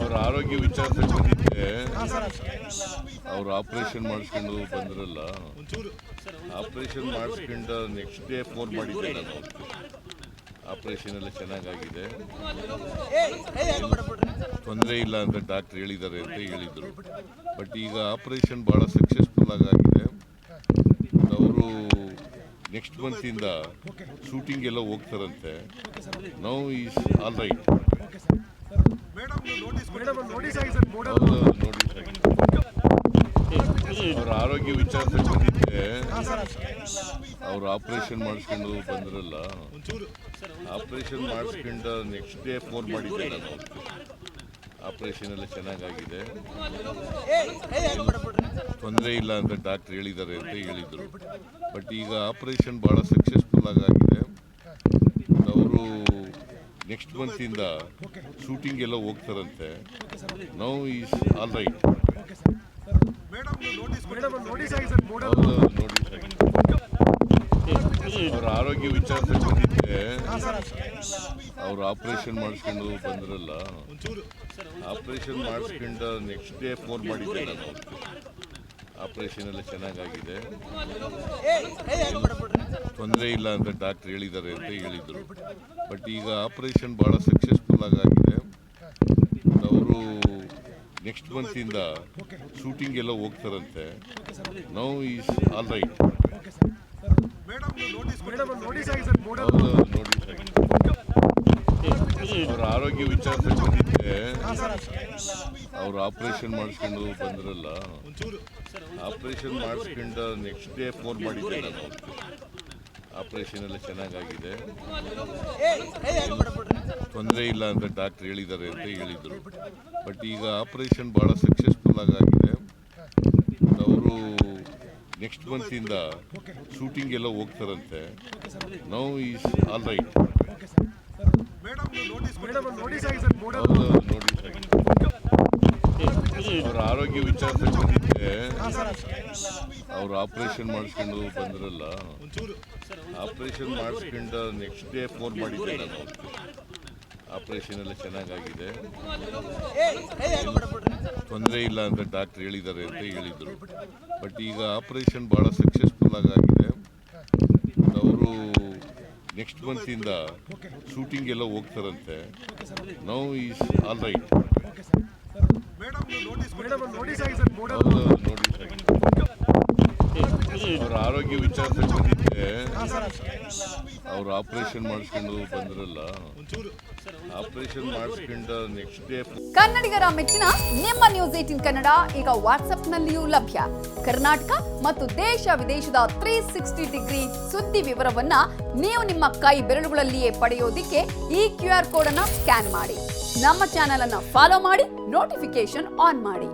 ಅವ್ರ ಆರೋಗ್ಯ ವಿಚಾರದಲ್ಲಿ ಬಂದಿದ್ದೆ. ಅವ್ರು ಆಪರೇಷನ್ ಮಾಡಿಸ್ಕೊಂಡು ಬಂದ್ರಲ್ಲ, ಆಪರೇಷನ್ ಮಾಡಿಸ್ಕೊಂಡು ನೆಕ್ಸ್ಟ್ ಡೇ ಫೋನ್ ಮಾಡಿದ್ದೆ ನಾನು. ಆಪರೇಷನ್ ಎಲ್ಲ ಚೆನ್ನಾಗಾಗಿದೆ, ತೊಂದರೆ ಇಲ್ಲ ಅಂತ ಡಾಕ್ಟರ್ ಹೇಳಿದ್ದಾರೆ ಅಂತ ಹೇಳಿದರು. ಬಟ್ ಈಗ ಆಪರೇಷನ್ ಭಾಳ ಸಕ್ಸಸ್ಫುಲ್ ಆಗಿದೆ. ಅವರು ನೆಕ್ಸ್ಟ್ ಮಂತಿಂದ ಶೂಟಿಂಗ್ ಎಲ್ಲ ಹೋಗ್ತಾರಂತೆ. Now is all right. Notice ಆಗಿದೆ. ಅವ್ರ ಆರೋಗ್ಯ ವಿಚಾರದಲ್ಲಿ ಬಂದಿದ್ದೆ. ಅವ್ರು ಆಪರೇಷನ್ ಮಾಡಿಸ್ಕೊಂಡು ಬಂದ್ರಲ್ಲ, ಆಪರೇಷನ್ ಮಾಡಿಸ್ಕೊಂಡು ನೆಕ್ಸ್ಟ್ ಡೇ ಫೋನ್ ಮಾಡಿದ್ದೆ ನಾನು. ಆಪರೇಷನ್ ಎಲ್ಲ ಚೆನ್ನಾಗಾಗಿದೆ, ತೊಂದರೆ ಇಲ್ಲ ಅಂತ ಡಾಕ್ಟರ್ ಹೇಳಿದ್ದಾರೆ ಅಂತ ಹೇಳಿದರು. ಬಟ್ ಈಗ ಆಪರೇಷನ್ ಭಾಳ ಸಕ್ಸಸ್ಫುಲ್ ಆಗಿದೆ. ಅವರು ನೆಕ್ಸ್ಟ್ ಮಂತಿಂದ ಶೂಟಿಂಗ್ ಎಲ್ಲ ಹೋಗ್ತಾರಂತೆ. Now is all right. Notice ಆಗಿದೆ. ಅವ್ರ ಆರೋಗ್ಯ ವಿಚಾರದಲ್ಲಿ ಬಂದಿದ್ದೆ. ಅವ್ರು ಆಪರೇಷನ್ ಮಾಡಿಸ್ಕೊಂಡು ಬಂದ್ರಲ್ಲ, ಆಪರೇಷನ್ ಮಾಡಿಸ್ಕೊಂಡು ನೆಕ್ಸ್ಟ್ ಡೇ ಫೋನ್ ಮಾಡಿದ್ದೆ ನಾನು. ಆಪರೇಷನ್ ಎಲ್ಲ ಚೆನ್ನಾಗಾಗಿದೆ, ತೊಂದರೆ ಇಲ್ಲ ಅಂತ ಡಾಕ್ಟರ್ ಹೇಳಿದ್ದಾರೆ ಅಂತ ಹೇಳಿದರು. ಬಟ್ ಈಗ ಆಪರೇಷನ್ ಭಾಳ ಸಕ್ಸಸ್ಫುಲ್ ಆಗಿದೆ. ಅವರು ನೆಕ್ಸ್ಟ್ ಮಂತಿಂದ ಶೂಟಿಂಗ್ ಎಲ್ಲ ಹೋಗ್ತಾರಂತೆ. Now is all right. Notice ಆಗಿದೆ. ಅವ್ರ ಆರೋಗ್ಯ ವಿಚಾರದಲ್ಲಿ ಬಂದಿದ್ದೆ. ಅವ್ರು ಆಪರೇಷನ್ ಮಾಡಿಸ್ಕೊಂಡು ಬಂದ್ರಲ್ಲ, ಆಪರೇಷನ್ ಮಾಡಿಸ್ಕೊಂಡು ನೆಕ್ಸ್ಟ್ ಡೇ ಫೋನ್ ಮಾಡಿದ್ದೆ ನಾನು. ಆಪರೇಷನ್ ಎಲ್ಲ ಚೆನ್ನಾಗಾಗಿದೆ, ತೊಂದರೆ ಇಲ್ಲ ಅಂತ ಡಾಕ್ಟರ್ ಹೇಳಿದ್ದಾರೆ ಅಂತ ಹೇಳಿದರು. ಬಟ್ ಈಗ ಆಪರೇಷನ್ ಭಾಳ ಸಕ್ಸಸ್ಫುಲ್ ಆಗಿದೆ. ಅವರು ನೆಕ್ಸ್ಟ್ ಮಂತಿಂದ ಶೂಟಿಂಗ್ ಎಲ್ಲ ಹೋಗ್ತಾರಂತೆ. Now is all right. Notice ಆಗಿದೆ. ಅವ್ರ ಆರೋಗ್ಯ ವಿಚಾರದಲ್ಲಿ ಬಂದಿದ್ದೆ. ಅವ್ರು ಆಪರೇಷನ್ ಮಾಡಿಸ್ಕೊಂಡು ಬಂದ್ರಲ್ಲ, ಆಪರೇಷನ್ ಮಾಡಿಸ್ಕೊಂಡು ನೆಕ್ಸ್ಟ್ ಡೇ ಫೋನ್ ಮಾಡಿದ್ದೆ ನಾನು. ಆಪರೇಷನ್ ಎಲ್ಲ ಚೆನ್ನಾಗಾಗಿದೆ, ತೊಂದರೆ ಇಲ್ಲ ಅಂತ ಡಾಕ್ಟರ್ ಹೇಳಿದ್ದಾರೆ ಅಂತ ಹೇಳಿದರು. ಬಟ್ ಈಗ ಆಪರೇಷನ್ ಭಾಳ ಸಕ್ಸಸ್ಫುಲ್ ಆಗಿದೆ. ಅವರು ನೆಕ್ಸ್ಟ್ ಮಂತಿಂದ ಶೂಟಿಂಗ್ ಎಲ್ಲ ಹೋಗ್ತಾರಂತೆ. Now is all right. Notice ಆಗಿದೆ. ಅವ್ರ ಆರೋಗ್ಯ ವಿಚಾರದಲ್ಲಿ ಬಂದಿದ್ದೆ. ಅವ್ರು ಆಪರೇಷನ್ ಮಾಡಿಸ್ಕೊಂಡು ಬಂದ್ರಲ್ಲ, ಆಪರೇಷನ್ ಮಾಡಿಸ್ಕೊಂಡು ನೆಕ್ಸ್ಟ್ ಡೇ. ಕನ್ನಡಿಗರ ಮೆಚ್ಚಿನ ನಿಮ್ಮ ನ್ಯೂಸ್ 18 ಕನ್ನಡ ಈಗ ವಾಟ್ಸ್ಆಪ್ನಲ್ಲಿಯೂ ಲಭ್ಯ. ಕರ್ನಾಟಕ ಮತ್ತು ದೇಶ ವಿದೇಶದ 360 ಡಿಗ್ರಿ ಸುದ್ದಿ ವಿವರವನ್ನ ನೀವು ನಿಮ್ಮ ಕೈ ಬೆರಳುಗಳಲ್ಲಿಯೇ ಪಡೆಯೋದಿಕ್ಕೆ ಈ QR ಕೋಡ್ ಅನ್ನ ಸ್ಕ್ಯಾನ್ ಮಾಡಿ. ನಮ್ಮ ಚಾನೆಲ್ ಅನ್ನ ಫಾಲೋ ಮಾಡಿ, ನೋಟಿಫಿಕೇಶನ್ ಆನ್ ಮಾಡಿ.